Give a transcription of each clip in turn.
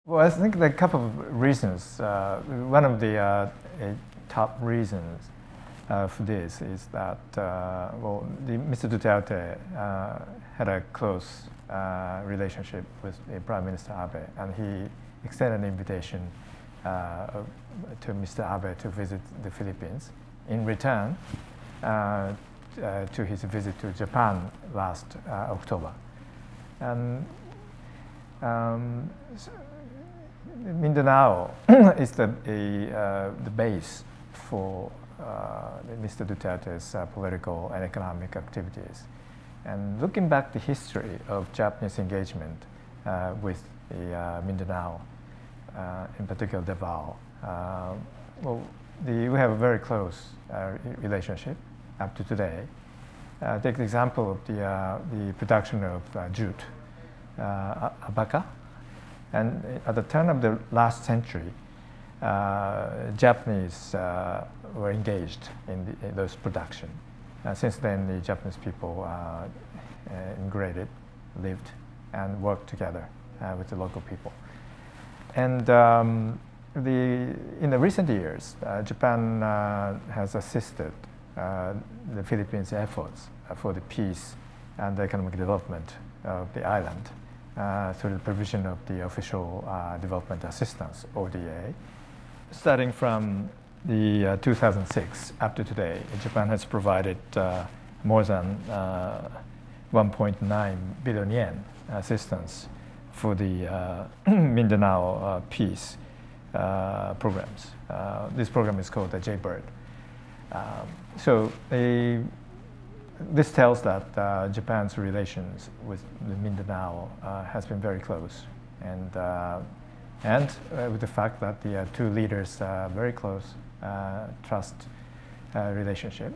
Well, I think there are a couple of reasons. One of the top reasons for this is that, Mr. Duterte had a close relationship with Prime Minister Abe, and he extended an invitation to Mr. Abe to visit the Philippines in return to his visit to Japan last October. And Mindanao is the base for Mr. Duterte's political and economic activities. And looking back the history of Japanese engagement with the Mindanao, in particular Davao, we have a very close relationship up to today. Take the example of the production of jute, abaca. And at the turn of the last century, Japanese were engaged in those production. Since then, the Japanese people immigrated, lived, and worked together with the local people. And in the recent years, Japan has assisted the Philippines' efforts for the peace and the economic development of the island through the provision of the Official Development Assistance, ODA. Starting from the 2006 up to today, Japan has provided more than 1.9 billion yen assistance for the Mindanao peace programs. This program is called the Jaybird. This tells that Japan's relations with the Mindanao has been very close, and with the fact that the two leaders are very close, trust relationship,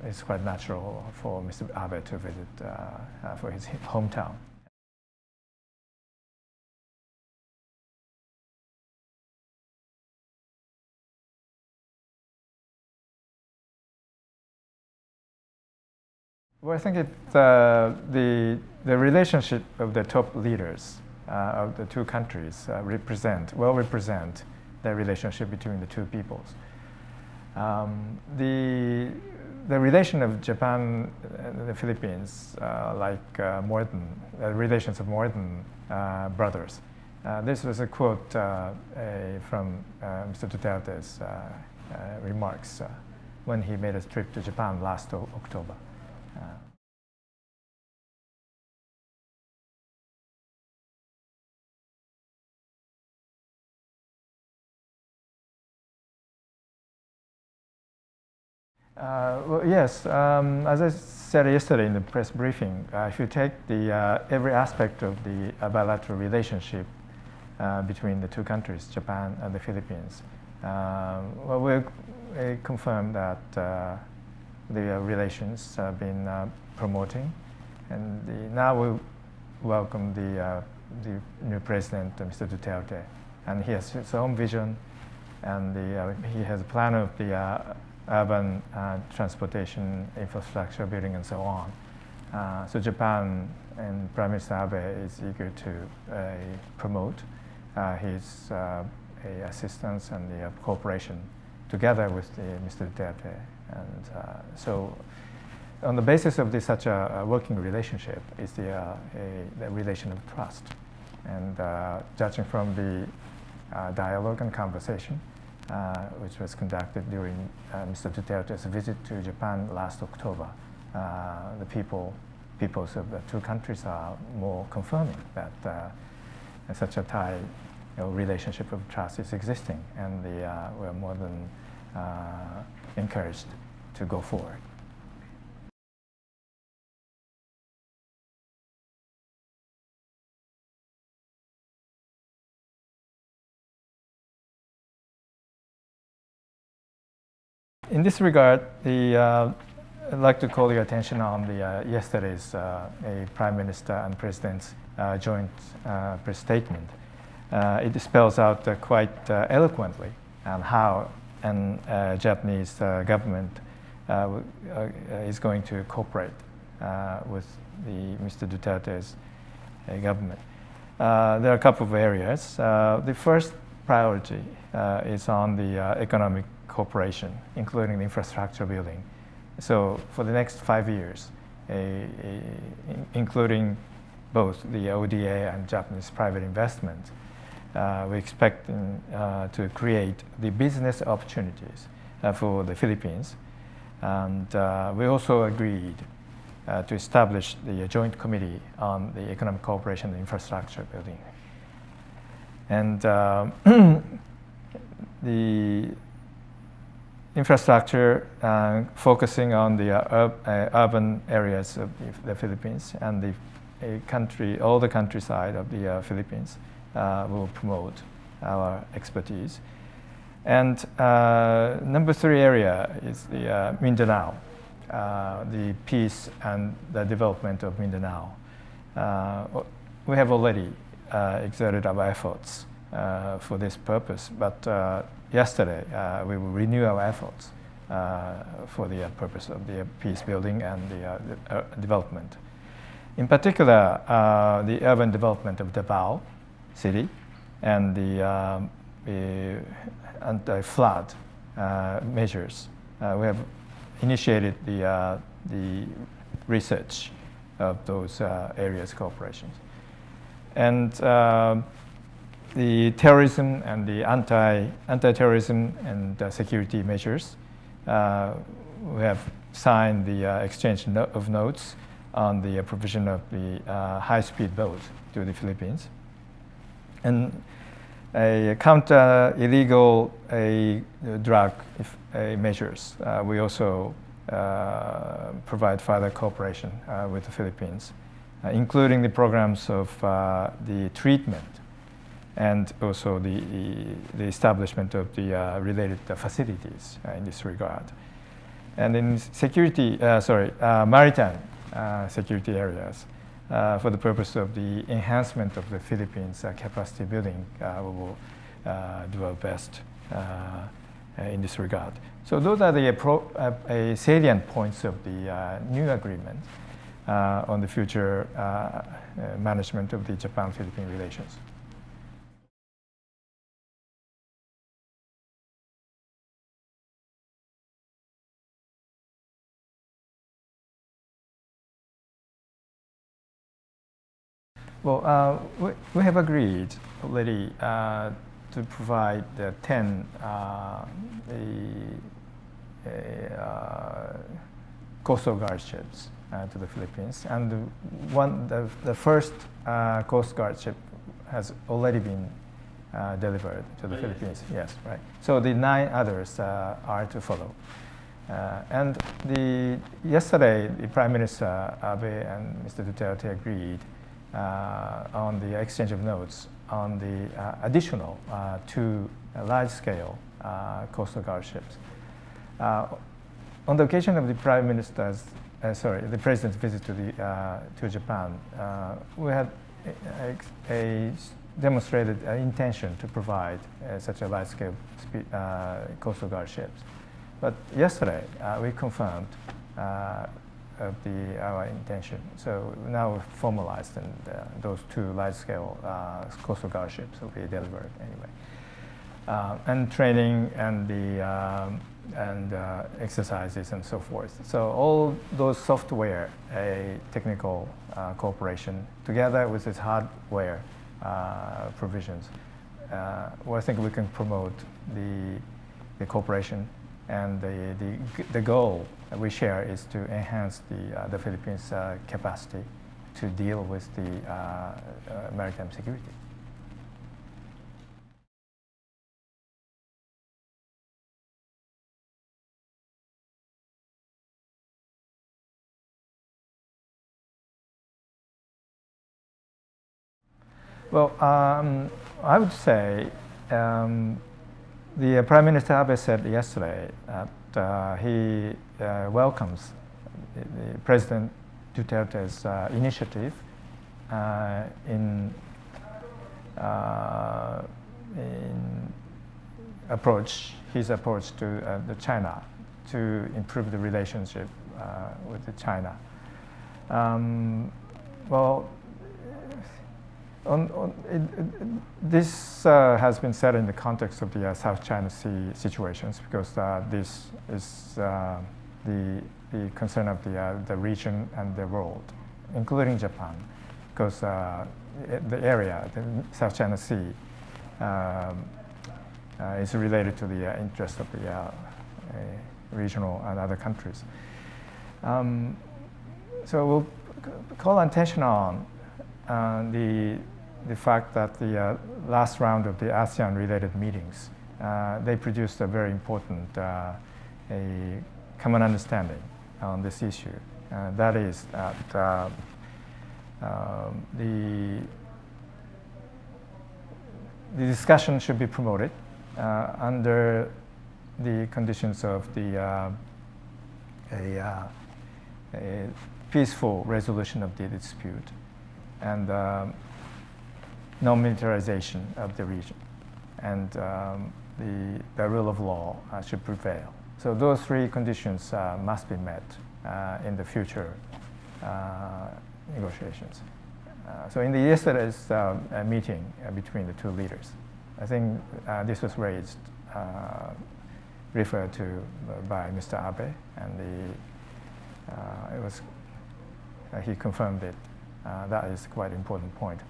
it's quite natural for Mr. Abe to visit for his hometown. Well, I think the relationship of the top leaders of the two countries represent the relationship between the two peoples. The relation of Japan and the Philippines, relations of more than brothers. This was a quote from Mr. Duterte's remarks when he made a trip to Japan last October. Yes, as I said yesterday in the press briefing, if you take every aspect of the bilateral relationship between the two countries, Japan and the Philippines, we confirm that the relations have been promoting, and now we welcome the new president, Mr. Duterte, and he has his own vision, and he has a plan of the urban transportation infrastructure building and so on. So Japan and Prime Minister Abe is eager to promote his assistance and the cooperation together with Mr. Duterte. And so on the basis of such a working relationship is the relation of trust. And judging from the dialogue and conversation, which was conducted during Mr. Duterte's visit to Japan last October, the peoples of the two countries are more confirming that such a tie relationship of trust is existing, and we're more than encouraged to go forward. In this regard, I'd like to call your attention on yesterday's Prime Minister and President's joint press statement. It spells out quite eloquently how Japanese government is going to cooperate with Mr. Duterte's government. there are a couple of areas. The first priority is on the economic cooperation, including the infrastructure building. So for the next 5 years, including both the ODA and Japanese private investment, we expect to create the business opportunities for the Philippines. And we also agreed to establish the joint committee on the economic cooperation and infrastructure building. And the infrastructure focusing on the urban areas of the Philippines and the all the countryside of the Philippines will promote our expertise. And number 3 area is the Mindanao, the peace and the development of Mindanao. We have already exerted our efforts for this purpose, but yesterday we will renew our efforts for the purpose of the peace building and the development. In particular, the urban development of Davao city and the anti-flood measures. We have initiated the research of those areas cooperations. And the terrorism and the anti-terrorism and security measures. We have signed the exchange of notes on the provision of the high-speed boat to the Philippines. And a counter illegal drug measures. We also provide further cooperation with the Philippines, including the programs of the treatment and also the establishment of the related facilities in this regard. And in maritime security areas, for the purpose of the enhancement of the Philippines capacity building, we will do our best in this regard. So those are the salient points of the new agreement on the future management of the Japan-Philippine relations. Well, we have agreed already to provide the 10 coastal guard ships to the Philippines, and the first Coast Guard ship has already been delivered to the Philippines. Yes, right. So the 9 others are to follow. And yesterday, the Prime Minister Abe and Mr. Duterte agreed on the exchange of notes on the additional 2 large-scale coastal guard ships. On the occasion of the the President's visit to Japan, we had demonstrated intention to provide such a large-scale coastal guard ships. But yesterday, we confirmed our intention. So now we've formalized, and those 2 large-scale coastal guard ships will be delivered anyway. And training and exercises and so forth. So all those software, technical cooperation, together with its hardware provisions, well, I think we can promote the cooperation. And the goal that we share is to enhance the Philippines' capacity to deal with the maritime security. Well, I would say the Prime Minister Abe said yesterday that he welcomes the President Duterte's initiative in his approach to China to improve the relationship with China. Well, This has been said in the context of the South China Sea situations, because this is the concern of the region and the world, including Japan, because the area, the South China Sea, is related to the interest of the regional and other countries. So we'll call attention on the fact that the last round of the ASEAN-related meetings, they produced a very important a common understanding on this issue. That is that the discussion should be promoted under the conditions of a peaceful resolution of the dispute and non-militarization of the region, and the rule of law should prevail. So those three conditions must be met in the future negotiations. So in the yesterday's meeting between the two leaders, I think this was referred to by Mr. Abe, and he confirmed it. That is quite an important point.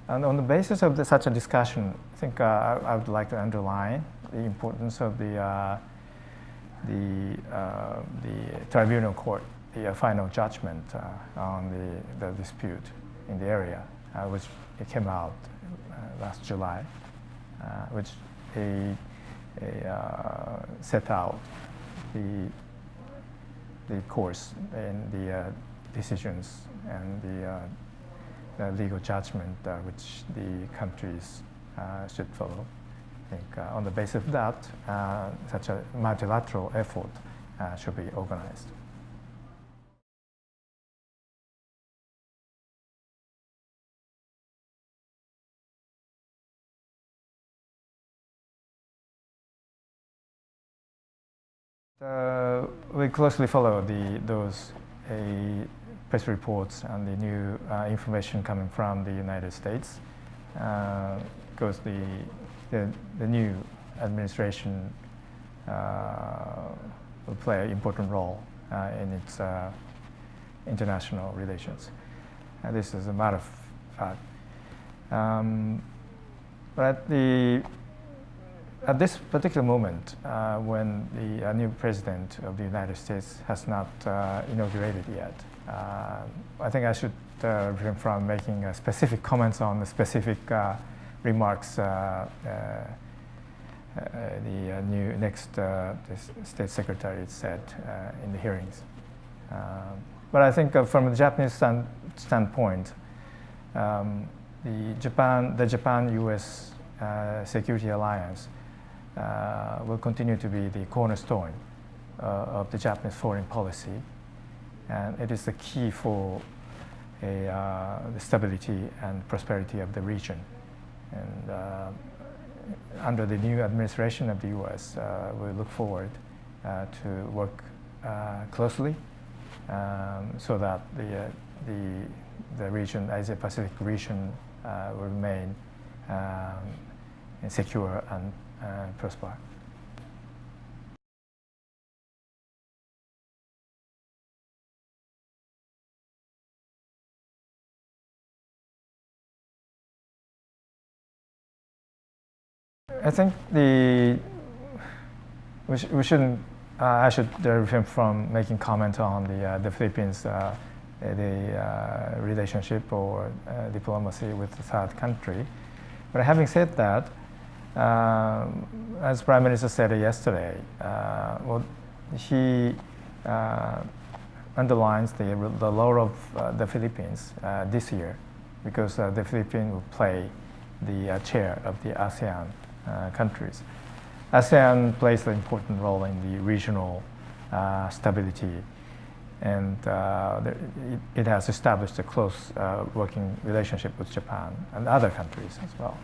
And on the basis of such a discussion, I think I would like to underline the importance of the tribunal court, the final judgment on the dispute in the area, which it came out last July, which set out the course and the decisions and the legal judgment which the countries should follow. I think on the basis of that, such a multilateral effort should be organized. We closely follow those press reports and the new information coming from the United States, because the new administration will play an important role in its international relations. This is a matter of fact. But at this particular moment, when the new president of the United States has not inaugurated yet, I think I should refrain from making specific comments on the specific remarks the new next state secretary said in the hearings. But I think from the Japanese standpoint, the Japan-US security alliance will continue to be the cornerstone of the Japanese foreign policy, and it is the key for the stability and prosperity of the region. And under the new administration of the U.S., we look forward to work closely so that the region, Asia-Pacific region, will remain secure and prosper. I think we shouldn't. I should refrain from making comment on the Philippines, the relationship or diplomacy with the third country. But having said that, as Prime Minister said yesterday, well, he underlines the role of the Philippines this year, because the Philippines will play the chair of the ASEAN countries. ASEAN plays an important role in the regional stability, and it has established a close working relationship with Japan and other countries as well.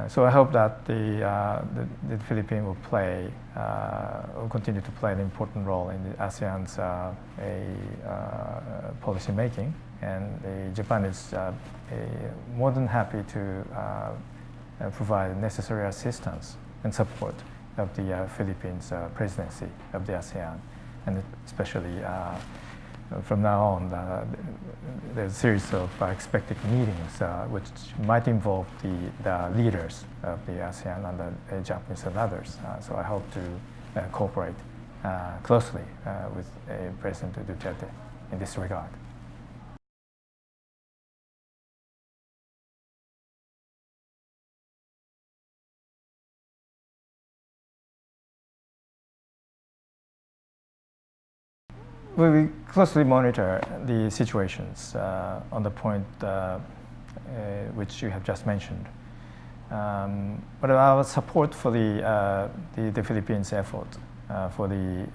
So I hope that the Philippines will continue to play an important role in the ASEAN's policy making, and Japan is more than happy to provide necessary assistance and support of the Philippines presidency of the ASEAN, and especially from now on, there's a series of expected meetings which might involve the leaders of the ASEAN and the Japanese and others. So I hope to cooperate closely with President Duterte in this regard. We closely monitor the situations on the point which you have just mentioned. But our support for the Philippines' effort for the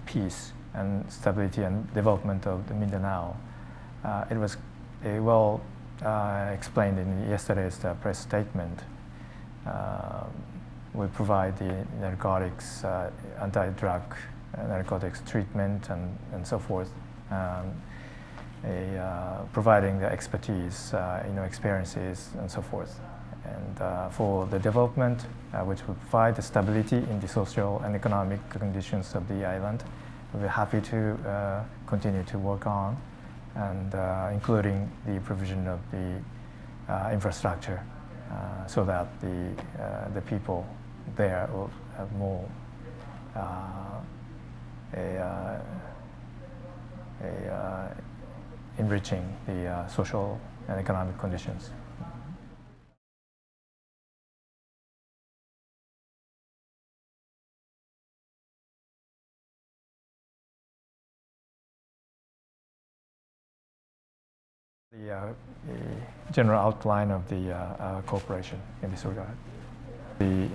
peace and stability and development of the Mindanao, it was well explained in yesterday's press statement. We provide the narcotics, anti-drug narcotics treatment and so forth, providing the expertise, experiences and so forth. And for the development, which will provide the stability in the social and economic conditions of the island, we're happy to continue to work on, and including the provision of the infrastructure, so that the people there will have more enriching the social and economic conditions. The general outline of the cooperation in this regard.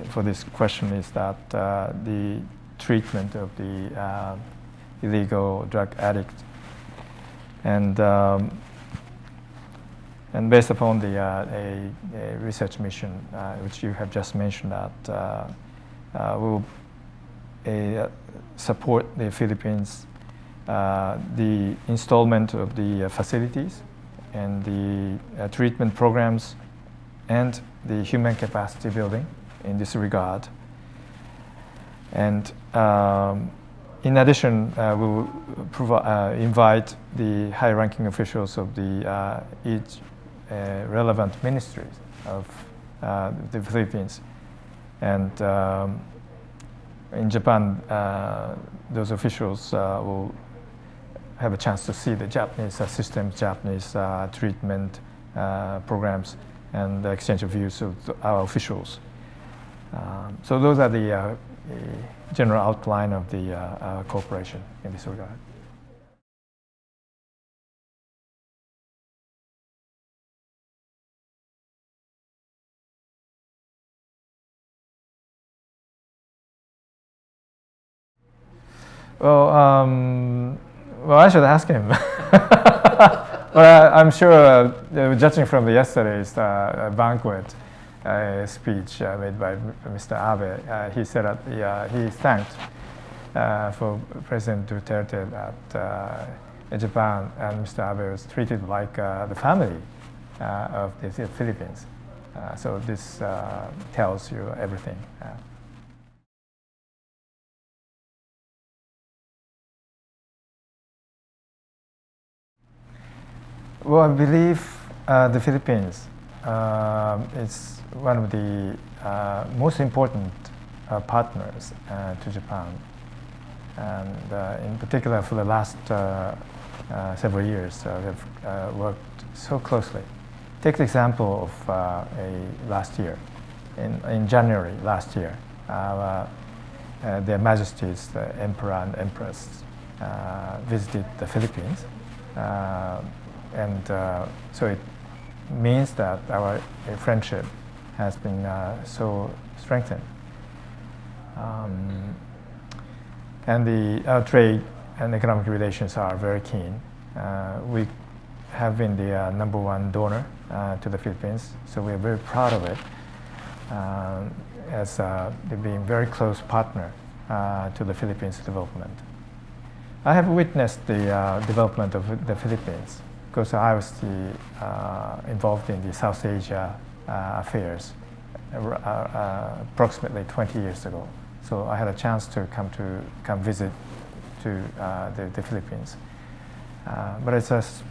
For this question is that the treatment of the illegal drug addict, and based upon the a research mission which you have just mentioned, that we will support the Philippines, the installment of the facilities and the treatment programs and the human capacity building in this regard. And in addition, we will invite the high-ranking officials of the each relevant ministries of the Philippines. And in Japan, those officials will have a chance to see the Japanese systems, Japanese treatment programs, and the exchange of views of our officials. So those are the general outline of the cooperation in this regard. Well, I should ask him. Well, I'm sure, judging from yesterday's banquet speech made by Mr. Abe, he said that he thanked for President Duterte that Japan and Mr. Abe was treated like the family of the Philippines. So this tells you everything. Well, I believe the Philippines is one of the most important partners to Japan, and in particular for the last several years we have worked so closely. Take the example of last year. In January last year, Their Majesties, the Emperor and Empress, visited the Philippines. And so it means that our friendship has been so strengthened. And our trade and economic relations are very keen. We have been the #1 donor to the Philippines, so we are very proud of it, as being a very close partner to the Philippines development. I have witnessed the development of the Philippines because I was involved in the South Asia affairs approximately 20 years ago. So I had a chance to come visit to the Philippines. But it's just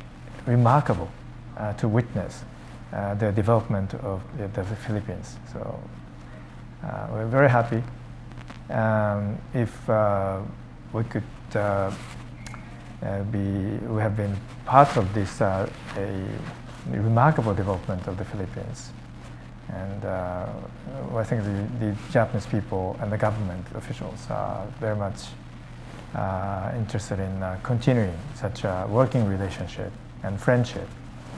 remarkable to witness the development of the Philippines. So we're very happy. If we could we have been part of this a remarkable development of the Philippines. And I think the Japanese people and the government officials are very much interested in continuing such a working relationship and friendship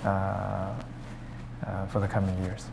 for the coming years.